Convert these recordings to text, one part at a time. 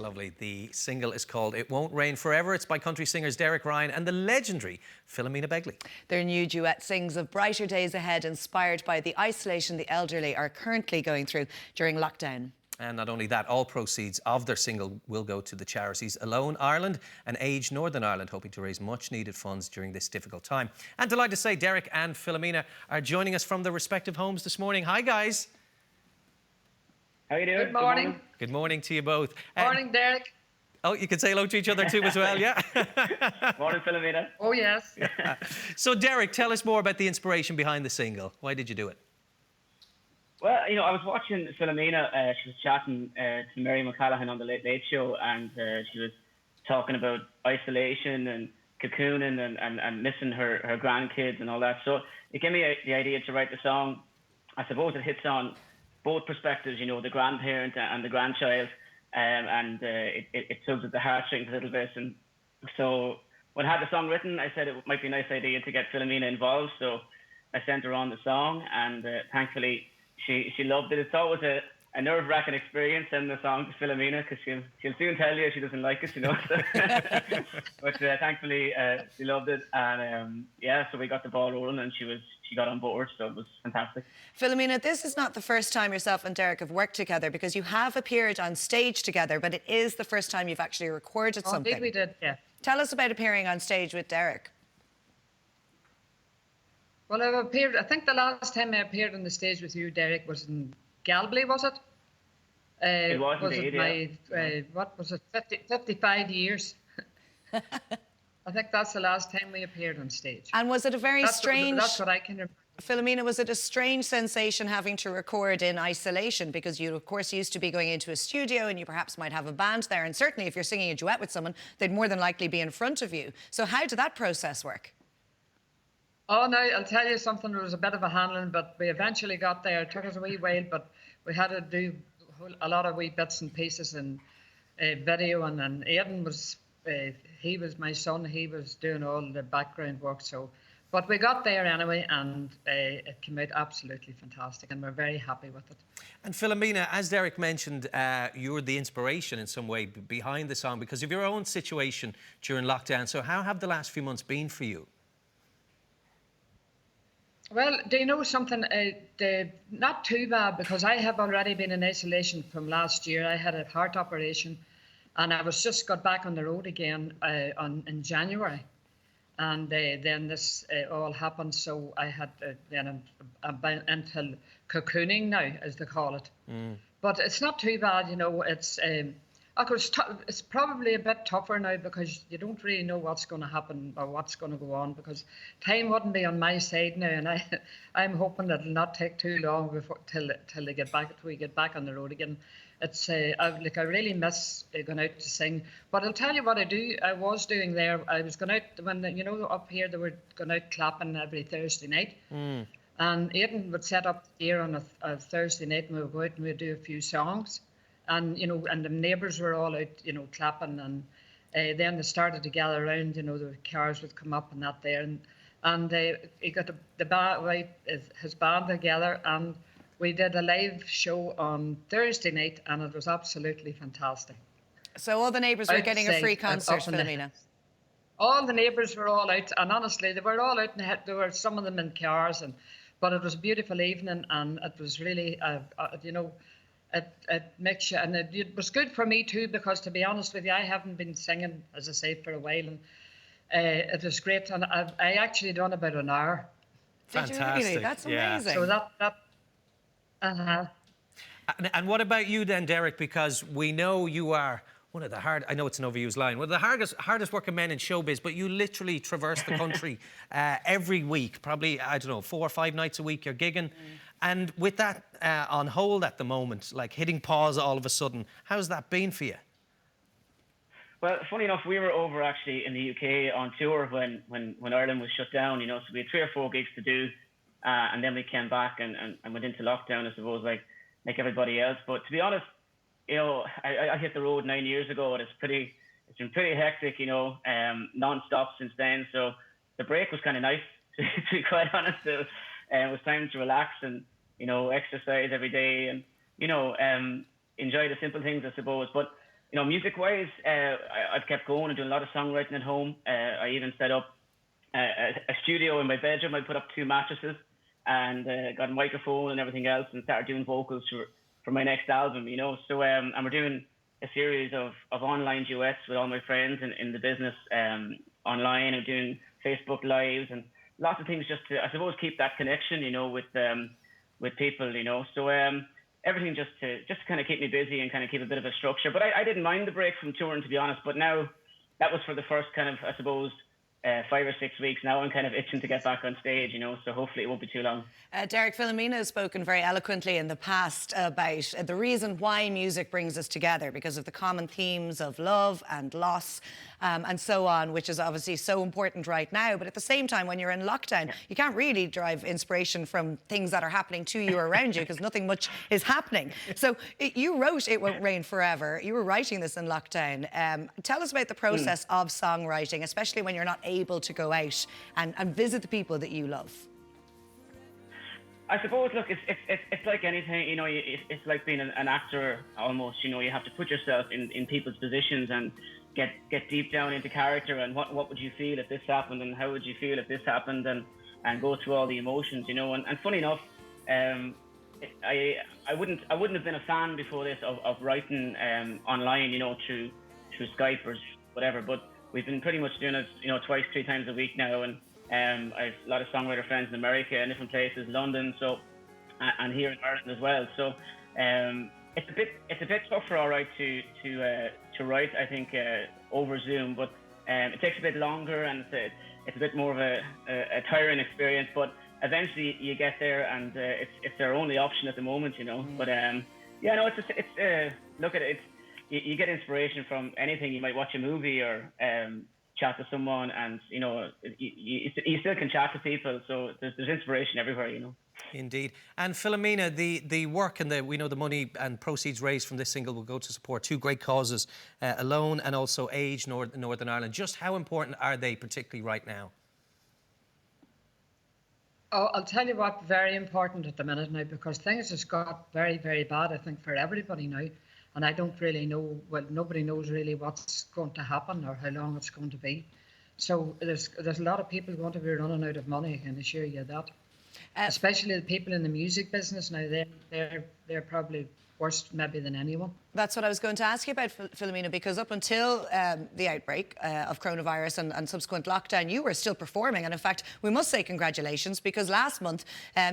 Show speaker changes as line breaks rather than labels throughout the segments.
It's lovely. The single is called It Won't Rain Forever. It's by country singers Derek Ryan and the legendary Philomena Begley.
Their new duet sings of brighter days ahead, inspired by the isolation the elderly are currently going through during lockdown. And
not only that, all proceeds of their single will go to the charities Alone Ireland and Age Northern Ireland, hoping to raise much needed funds during this difficult time. And delighted to say Derek and Philomena are joining us from their respective homes this morning. Hi, guys.
How are you doing?
Good morning.
Good morning to you both.
Morning, Derek.
Oh, you can say hello to each other too as well, yeah?
Morning, Philomena.
Oh, yes.
So, Derek, tell us more about the inspiration behind the single. Why did you do it?
Well, I was watching Philomena. She was chatting to Mary McCallaghan on the Late Late Show, and she was talking about isolation and cocooning and missing her grandkids and all that. So it gave me the idea to write the song. I suppose it hits on both perspectives, the grandparent and the grandchild, and it tugs at the heartstrings a little bit. And so when I had the song written, I said it might be a nice idea to get Philomena involved. So I sent her on the song, and thankfully she loved it. It's always a nerve-wracking experience sending the song to Philomena, because she'll soon tell you she doesn't like it, But thankfully she loved it, and so we got the ball rolling, and she got on board, so it was fantastic.
Philomena, this is not the first time yourself and Derek have worked together, because you have appeared on stage together, but it is the first time you've actually recorded something.
Indeed we did, yeah.
Tell us about appearing on stage with Derek.
Well, I think the last time I appeared on the stage with you, Derek, was in Galway, was it?
It was indeed,
what was it, 55 years? I think that's the last time we appeared on stage.
And was it a very strange...
That's what I can remember.
Philomena, was it a strange sensation having to record in isolation? Because you, of course, used to be going into a studio and you perhaps might have a band there. And certainly if you're singing a duet with someone, they'd more than likely be in front of you. So how did that process work?
Oh, no, I'll tell you something. There was a bit of a handling, but we eventually got there. It took us a wee while, but we had to do a lot of wee bits and pieces and video. And Aidan was... he was my son. He was doing all the background work. But we got there anyway, and it came out absolutely fantastic, and we're very happy with it.
And Philomena, as Derek mentioned, you're the inspiration in some way behind the song because of your own situation during lockdown. So how have the last few months been for you?
Well, do you know something? Not too bad, because I have already been in isolation from last year. I had a heart operation, and I was just got back on the road again in January. And then this all happened, so I had then until cocooning now, as they call it. But it's not too bad, It's it's probably a bit tougher now, because you don't really know what's going to happen or what's going to go on, because time wouldn't be on my side now, and I'm hoping that it'll not take too long till we get back on the road again. It's I really miss going out to sing. But I'll tell you what I was doing there. I was going out when up here they were going out clapping every Thursday night, and Aidan would set up here on a Thursday night, and we would go out and we'd do a few songs, and and the neighbours were all out clapping, and then they started to gather around. The cars would come up and that there, and he got his band together, and we did a live show on Thursday night, and it was absolutely fantastic.
So all the neighbours were getting a free concert, Philomena?
All the neighbours were all out, and honestly, they were all out, and there were some of them in cars, but it was a beautiful evening, and it was really, it makes you, and it was good for me too, because to be honest with you, I haven't been singing, as I say, for a while, and it was great, and I actually done about an hour.
Fantastic.
Did you really? That's amazing.
So that
And what about you then, Derek? Because we know you are one of the I know it's an overused line, one of the hardest working men in showbiz, but you literally traverse the country every week, probably, 4 or 5 nights a week you're gigging. And with that on hold at the moment, like hitting pause all of a sudden, how's that been for you?
Well, funny enough, we were over actually in the UK on tour when Ireland was shut down, so we had 3 or 4 gigs to do. And then we came back and went into lockdown, I suppose, like everybody else. But to be honest, I hit the road 9 years ago, and it's been pretty hectic, non-stop since then. So the break was kind of nice, to be quite honest. It was time to relax and exercise every day, and enjoy the simple things, I suppose. But music-wise, I've kept going and doing a lot of songwriting at home. I even set up a studio in my bedroom. I put up 2 mattresses and got a microphone and everything else, and started doing vocals for my next album. So and we're doing a series of online duets with all my friends in the business online, and doing Facebook lives and lots of things just to, I suppose, keep that connection, with people, So everything just to kind of keep me busy and kind of keep a bit of a structure. But I didn't mind the break from touring, to be honest. But now that was for the first kind of, I suppose, 5 or 6 weeks. Now I'm kind of itching to get back on stage, so hopefully it won't be too long.
Derek, Philomena has spoken very eloquently in the past about the reason why music brings us together, because of the common themes of love and loss and so on, which is obviously so important right now. But at the same time, when you're in lockdown, you can't really derive inspiration from things that are happening to you or around you, because nothing much is happening. So you wrote It Won't Rain Forever. You were writing this in lockdown. Tell us about the process of songwriting, especially when you're not able to go out and visit the people that you love.
I suppose, look, it's like anything, it's like being an actor almost. You have to put yourself in people's positions and get deep down into character, and what would you feel if this happened, and how would you feel if this happened, and go through all the emotions, And funny enough, I wouldn't have been a fan before this of writing online, through Skype or whatever. But we've been pretty much doing it, 2, 3 times a week now, and I've a lot of songwriter friends in America and different places, London, and here in Ireland as well. So it's a bit tougher, all right, to write, I think, over Zoom, but it takes a bit longer, and it's a bit more of a tiring experience. But eventually you get there, and it's their only option at the moment, But it's look at it. You get inspiration from anything. You might watch a movie or chat to someone, and you still can chat to people. So there's inspiration everywhere,
Indeed. And Philomena, the work and we know the money and proceeds raised from this single will go to support 2 great causes, Alone and also Age Northern Ireland. Just how important are they, particularly right now?
Oh, I'll tell you what, very important at the minute now, because things has got very, very bad, I think, for everybody now. And I don't really know, well, nobody knows really what's going to happen or how long it's going to be. So there's a lot of people going to be running out of money, I can assure you that. Especially the people in the music business now, they're probably worse maybe than anyone.
That's what I was going to ask you about, Philomena, because up until the outbreak of coronavirus and subsequent lockdown, you were still performing. And in fact, we must say congratulations, because last month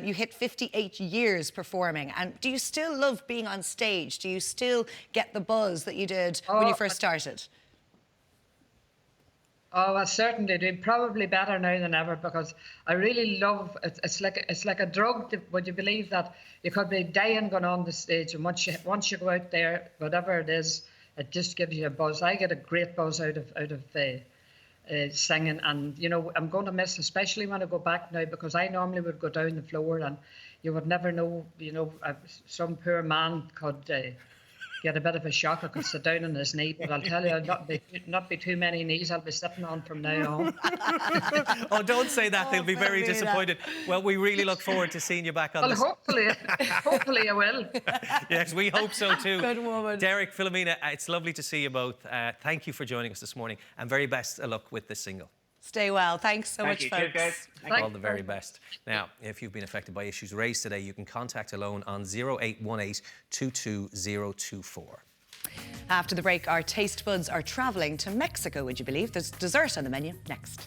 you hit 58 years performing. And do you still love being on stage? Do you still get the buzz that you did when you first started?
Oh, I certainly do. Probably better now than ever, because I really love it. It's like a drug. Would you believe that you could be dying going on the stage, and once you go out there, whatever it is, it just gives you a buzz. I get a great buzz out of singing, and I'm going to miss, especially when I go back now, because I normally would go down the floor, and you would never know. Some poor man could. Get a bit of a shock. I could sit down on his knee, but I'll tell you, not be too many knees I'll be sitting on from now on.
Oh, don't say that. They'll be very disappointed. Well, we really look forward to seeing you back on this.
Well, hopefully I will.
Yes, we hope so too.
Good woman.
Derek, Philomena, it's lovely to see you both. Thank you for joining us this morning, and very best of luck with this single.
Stay well. Thanks so much,
you.
folks.
Cheers, guys.
All the very best. Now, if you've been affected by issues raised today, you can contact Alone on 0818 22024.
After the break, our taste buds are travelling to Mexico, would you believe? There's dessert on the menu next.